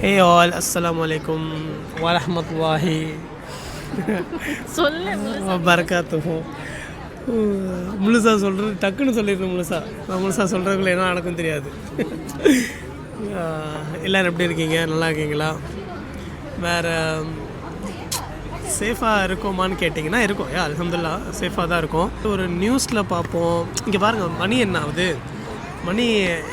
Hey all அஸ்ஸலாமு அலைக்கும் வரஹ்மத்துல்லாஹி வபரகாத்துஹு. முழுசா சொல்கிறது டக்குன்னு சொல்லிடுறேன். நான் முழுசா சொல்கிறதுக்குள்ள என்ன நடக்கும் தெரியாது. எல்லோரும் எப்படி இருக்கீங்க? நல்லா இருக்கீங்களா? வேறு சேஃபாக இருக்கோமான்னு கேட்டிங்கன்னா இருக்கும். அல்ஹம்துலில்லாஹ் சேஃபாக தான் இருக்கும். ஒரு நியூஸில் பார்ப்போம். இங்கே பாருங்கள், மணி என்ன ஆகுது? மணி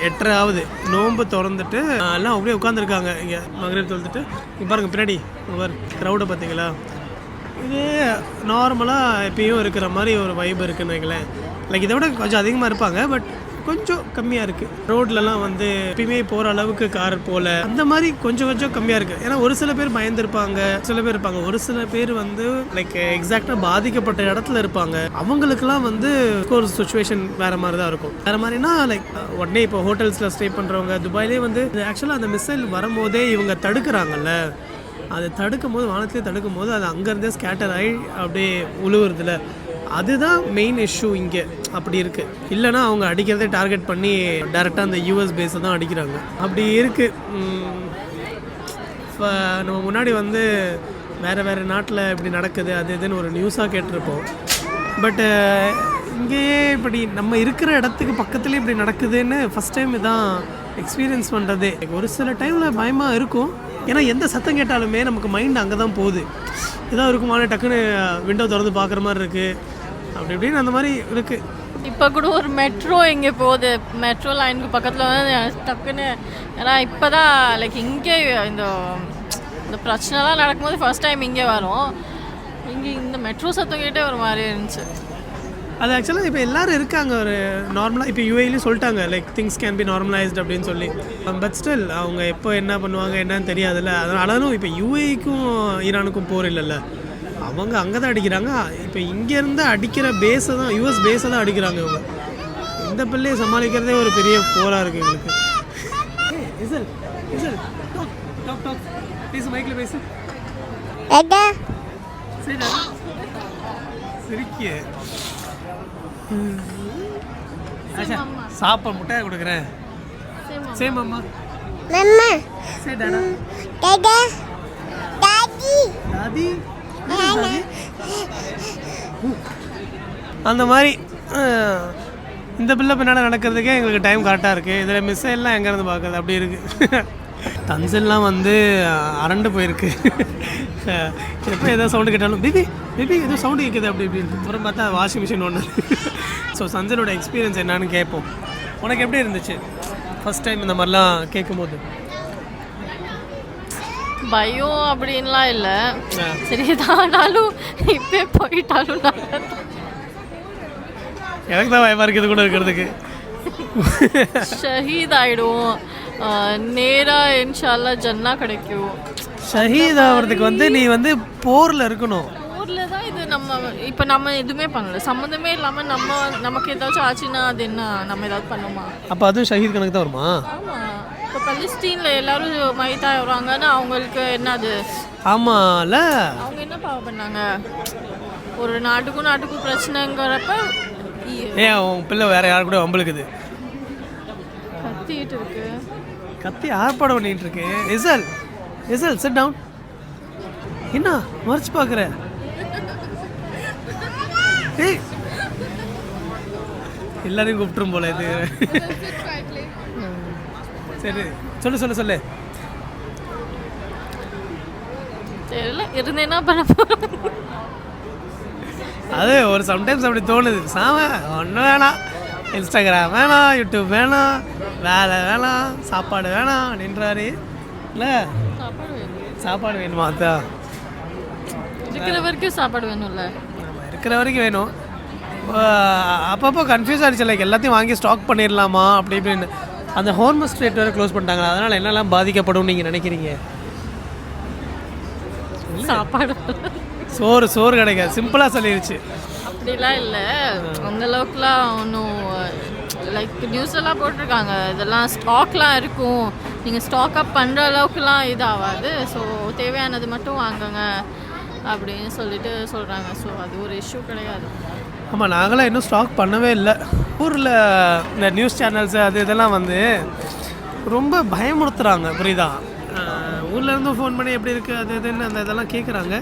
8:30 ஆகுது. நோன்பு திறந்துட்டு எல்லாம் அப்படியே உட்காந்துருக்காங்க. இங்கே மகரிப் தொழுதுட்டு இங்கே பாருங்கள், பின்னாடி க்ரௌடை பார்த்தீங்களா? இது நார்மலாக எப்பயும் இருக்கிற மாதிரி ஒரு வைப் இருக்குன்னு வைங்களேன். லைக் இதை விட கொஞ்சம் அதிகமாக இருப்பாங்க, பட் கொஞ்சம் கம்மியாக இருக்குது. ரோட்லலாம் வந்து எப்பயுமே போகிற அளவுக்கு கார் போல் அந்த மாதிரி கொஞ்சம் கம்மியாக இருக்குது. ஏன்னா ஒரு சில பேர் பயந்துருப்பாங்க, சில பேர் இருப்பாங்க. ஒரு சில பேர் வந்து லைக் எக்ஸாக்டாக பாதிக்கப்பட்ட இடத்துல இருப்பாங்க. அவங்களுக்குலாம் வந்து ஒரு சுச்சுவேஷன் வேறு மாதிரி தான் இருக்கும். வேறு மாதிரினா லைக் உடனே இப்போ ஹோட்டல்ஸில் ஸ்டே பண்ணுறவங்க துபாயிலே வந்து ஆக்சுவலாக அந்த மிசைல் வரும்போதே இவங்க தடுக்கிறாங்கல்ல, அதை தடுக்கும் போது, வானத்திலே தடுக்கும் போது அது அங்கேருந்தே ஸ்கேட்டர் ஆகி அப்படியே உழுவுறதுல, அதுதான் மெயின் இஷ்யூ இங்கே. அப்படி இருக்குது. இல்லைனா அவங்க அடிக்கிறதே டார்கெட் பண்ணி டேரெக்டாக அந்த யூஎஸ் பேஸை தான் அடிக்கிறாங்க. அப்படி இருக்குது. இப்போ நம்ம முன்னாடி வந்து வேறு நாட்டில் இப்படி நடக்குது அது இதுன்னு ஒரு நியூஸாக கேட்டிருப்போம். பட்டு இங்கேயே இப்படி நம்ம இருக்கிற இடத்துக்கு பக்கத்துலேயே இப்படி நடக்குதுன்னு ஃபஸ்ட் டைம் இதான் எக்ஸ்பீரியன்ஸ் பண்ணுறதே. ஒரு சில டைமில் பயமாக இருக்கும். ஏன்னா எந்த சத்தம் கேட்டாலுமே நமக்கு மைண்ட் அங்கே தான் போகுது. ஏதாவது இருக்குமான டக்குன்னு விண்டோ திறந்து பார்க்குற மாதிரி இருக்குது. அப்படி இப்படின்னு அந்த மாதிரி இருக்குது. இப்போ கூட ஒரு மெட்ரோ இங்கே போகுது, மெட்ரோ லைனுக்கு பக்கத்தில் வந்து டக்குன்னு. ஏன்னா இப்போ தான் லைக் இங்கே இந்த பிரச்சனைலாம் நடக்கும்போது ஃபர்ஸ்ட் டைம் இங்கே வரும். இங்கே இந்த மெட்ரோ சத்தம் கேட்டே ஒரு மாதிரி இருந்துச்சு. அது ஆக்சுவலாக இப்போ எல்லோரும் இருக்காங்க ஒரு நார்மலாக. இப்போ யூஏலையும் சொல்லிட்டாங்க like things can be normalised அப்படின்னு சொல்லி. பட் ஸ்டில் அவங்க எப்போ என்ன பண்ணுவாங்க என்னன்னு தெரியாதுல்ல. அதனாலும் இப்போ யூஏக்கும் ஈரானுக்கும் போர் இல்லைல்ல, அவங்க அங்கே தான் அடிக்கிறாங்க. இப்போ இங்கேருந்து அடிக்கிற பேஸை தான், யூஎஸ் பேஸை தான் அடிக்கிறாங்க இவங்க. இந்த பிள்ளையை சமாளிக்கிறதே ஒரு பெரிய போராக இருக்குது எங்களுக்கு. பேசு, மைக்கில் பேசு. சிரிக்க சாப்பா முட்டையை கொடுக்குறேன். சேம் அம்மா. சே டாடா. டாடி. அந்த மாதிரி இந்த பிள்ளை பின்னாடி நடக்கிறதுக்கே எங்களுக்கு டைம் கரெக்டாக இருக்குது. இதில் மிஸ்ஸெல்லாம் எங்கேருந்து பார்க்குறது அப்படி இருக்குது. தன்செல்லாம் வந்து அரண்டு போயிருக்கு. எப்போ எதாவது சவுண்டு கேட்டாலும் பேபி ஏதோ சவுண்டு கேட்குது அப்படி இப்படின்ட்டு. அப்புறம் பார்த்தா வாஷிங் மிஷின் ஒன்று. ஸோ சஞ்சனோட எக்ஸ்பீரியன்ஸ் என்னான்னு கேட்போம். உனக்கு எப்படி இருந்துச்சு ஃபஸ்ட் டைம் இந்த மாதிரிலாம் கேட்கும்போது? பயம் அப்படின்லாம் இல்லை, சரிதானாலும் இப்போ போயிட்டாலும் எனக்கு தான் பயமாக இருக்குது கூட இருக்கிறதுக்கு. ஷஹீத் ஆகிடுவோம், நேராக இன்ஷால்லா ஜன்னா கிடைக்கும். ஷஹீத் ஆகிறதுக்கு வந்து நீ வந்து போரில் இருக்கணும். போரில் தான் இது. நம்ம எதுவுமே பண்ணல, சம்மந்தமே இல்லாமல் நமக்கு ஏதாச்சும் ஆச்சுன்னா அது என்ன, நம்ம ஏதாவது பண்ணுமா? அப்போ அதுவும் ஷஹீத் கணக்கு தான் வருமா? ஆமாம். இப்போ பலஸ்தீனில் எல்லாரும் மைத்தாக வருவாங்கன்னா அவங்களுக்கு என்ன அது? ஆமாம்ல, அவங்க என்ன பாவம் பண்ணாங்க? ஒரு நாட்டுக்கும் பிரச்சனைங்கிறப்ப ஏன் உன் பிள்ளை வேற யாரு கூட வம்பளுக்குது, கத்திட்டு இருக்கு, கத்தி ஆர்ப்பாடம் பண்ணிட்டு இருக்கு. இசல் சிட் டவுன். என்ன மறைச்சு பார்க்குற? எல்லாரையும் கூப்பிட்டுரும் போல இது. சரி சொல்லு. தெரியல, இருந்தேன்னா பண்ண போகிறேன். அது ஒரு சம்டைம்ஸ் அப்படி தோணுது. ஒன்றும் வேணாம், இன்ஸ்டாகிராம் வேணாம், யூடியூப் வேணாம், வேலை வேணாம், சாப்பாடு வேணாம் அப்படின்றாரு. இல்லை சாப்பாடு வேணுமா? அதான் இருக்கிற வரைக்கும் சாப்பாடு வேணும்ல. இருக்கிற வரைக்கும் வேணும். அப்பப்போ கன்ஃபியூஸ் ஆகிடுச்சு, லைக் எல்லாத்தையும் வாங்கி ஸ்டாக் பண்ணிடலாமா அப்படி இப்படின்னு. அந்த ஹார்மஸ் ஸ்ட்ரீட் வேறு க்ளோஸ் பண்ணிட்டாங்க. அதனால் என்னெல்லாம் பாதிக்கப்படும் நீங்கள் நினைக்கிறீங்க? சாப்பாடு, சோறு கிடைக்காது, சிம்பிளாக சொல்லிடுச்சு. அப்படிலாம் இல்லை, அந்தளவுக்குலாம் ஒன்றும். லைக் நியூஸ் எல்லாம் போட்டிருக்காங்க, இதெல்லாம் ஸ்டாக்லாம் இருக்கும், நீங்கள் ஸ்டாக் அப் பண்ணுற அளவுக்குலாம் இதாகாது, ஸோ தேவையானது மட்டும் வாங்குங்க அப்படின்னு சொல்லிட்டு சொல்கிறாங்க. ஸோ அது ஒரு இஷ்யூ கிடையாது. ஆமாம், நாங்களாம் இன்னும் ஸ்டாக் பண்ணவே இல்லை. ஊரில் இந்த நியூஸ் சேனல்ஸு இதெல்லாம் வந்து ரொம்ப பயமுறுத்துகிறாங்க, புரியுதா? ஊர்லேருந்து ஃபோன் பண்ணி எப்படி இருக்குது அது இதுன்னு அந்த இதெல்லாம் கேட்குறாங்க.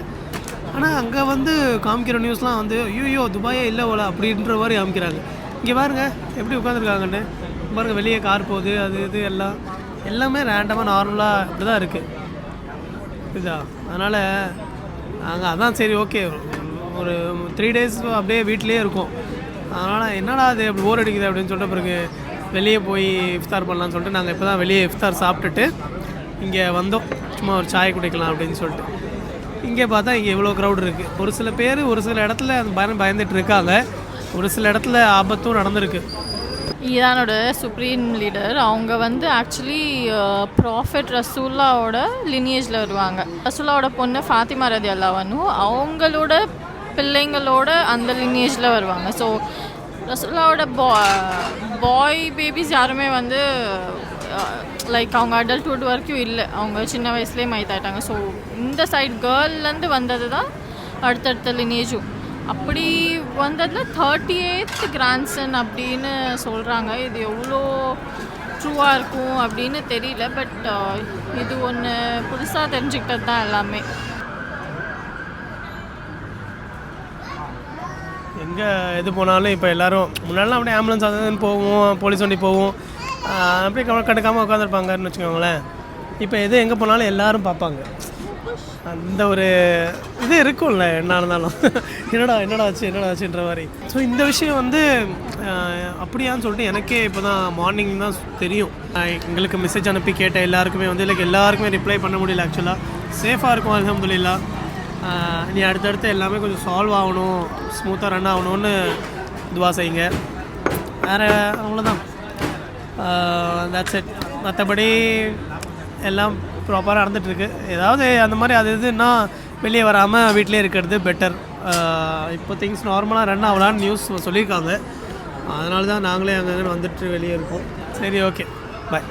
ஆனால் அங்கே வந்து காமிக்கிற நியூஸ்லாம் வந்து ஐயோ துபாயே இல்லை போல அப்படின்ற மாதிரி காமிக்கிறாங்க. இங்கே பாருங்கள் எப்படி உட்காந்துருக்காங்கன்னு பாருங்கள், வெளியே கார் போகுது அது இது எல்லாமே ரேண்டமாக நார்மலாக இப்படி தான் இருக்குது இதா. அதனால் நாங்கள் அதான் சரி ஓகே ஒரு 3 days அப்படியே வீட்டிலே இருக்கோம். அதனால் என்னடா அது அப்படி போர் அடிக்குது அப்படின்னு சொல்லிட்டு பிறகு வெளியே போய் இஃப்தார் பண்ணலான்னு சொல்லிட்டு நாங்கள் இப்போ தான் வெளியே இஃப்தார் சாப்பிட்டுட்டு இங்கே வந்தோம். சும்மா ஒரு சாய் குடிக்கலாம் அப்படின்னு சொல்லிட்டு. இங்கே பார்த்தா இங்கே இவ்வளோ க்ரௌட் இருக்குது. ஒரு சில பேர் ஒரு சில இடத்துல பயந்துட்டு இருக்காங்க, ஒரு சில இடத்துல ஆபத்தும் நடந்திருக்கு. ஈரானோட சுப்ரீம் லீடர் அவங்க வந்து ஆக்சுவலி ப்ராஃபெட் ரசூல்லாவோட லினியேஜில் வருவாங்க. ரசூல்லாவோட பொண்ணு ஃபாத்திமா ரலியல்லாஹு அன்ஹா அவங்களோட பிள்ளைங்களோட அந்த லினியேஜில் வருவாங்க. ஸோ ரசூல்லாவோட பாய் பேபிஸ் யாருமே வந்து லைக் அவங்க அடல்ட்ஹுட் வரைக்கும் இல்லை, அவங்க சின்ன வயசுலேயே மைத்தாயிட்டாங்க. ஸோ இந்த சைட் கேர்ள்லேருந்து வந்தது தான் அடுத்தடுத்த லினேஜும். அப்படி வந்ததில் 38th கிராண்ட்சன் அப்படின்னு சொல்கிறாங்க. இது எவ்வளோ ட்ரூவாக இருக்கும் அப்படின்னு தெரியல, பட் இது ஒன்று புதுசாக தெரிஞ்சுக்கிட்டது தான் எல்லாமே. எங்கே எது போனாலும் இப்போ எல்லோரும் முன்னாடிலாம் அப்படியே ஆம்புலன்ஸ் அதுன்னு போவோம், போலீஸ் வண்டி போவோம், அப்படியே கண்டுக்காமல் உட்காந்துருப்பாங்கன்னு வச்சுக்கோங்களேன். இப்போ எது எங்கே போனாலும் எல்லோரும் பார்ப்பாங்க. அந்த ஒரு இது இருக்கும்ல என்ன இருந்தாலும் என்னடா ஆச்சுன்ற மாதிரி. ஸோ இந்த விஷயம் வந்து அப்படியான்னு சொல்லிட்டு எனக்கே இப்போ தான் மார்னிங் தான் தெரியும். எங்களுக்கு மெசேஜ் அனுப்பி கேட்ட எல்லாருக்குமே வந்து லைக் எல்லாருக்குமே ரிப்ளை பண்ண முடியல. ஆக்சுவலாக சேஃபாக இருக்கும் அல்ஹம்துலில்லாஹ். நீ அடுத்தடுத்து எல்லாமே கொஞ்சம் சால்வ் ஆகணும், ஸ்மூத்தாக ரன் ஆகணும்னு துவா செய்யுங்க. வேறு அவ்வளோதான், தட்ஸ் இட். மற்றபடி எல்லாம் ப்ராப்பராக நடந்துகிட்ருக்கு. ஏதாவது அந்த மாதிரி அது இதுன்னா வெளியே வராமல் வீட்டிலே இருக்கிறது பெட்டர். இப்போ திங்ஸ் நார்மலாக ரன் ஆகலான்னு நியூஸ் சொல்லியிருக்காங்க. அதனால தான் நாங்களே அங்கே வந்துட்டு வெளியே இருக்கோம். சரி, ஓகே, பாய்.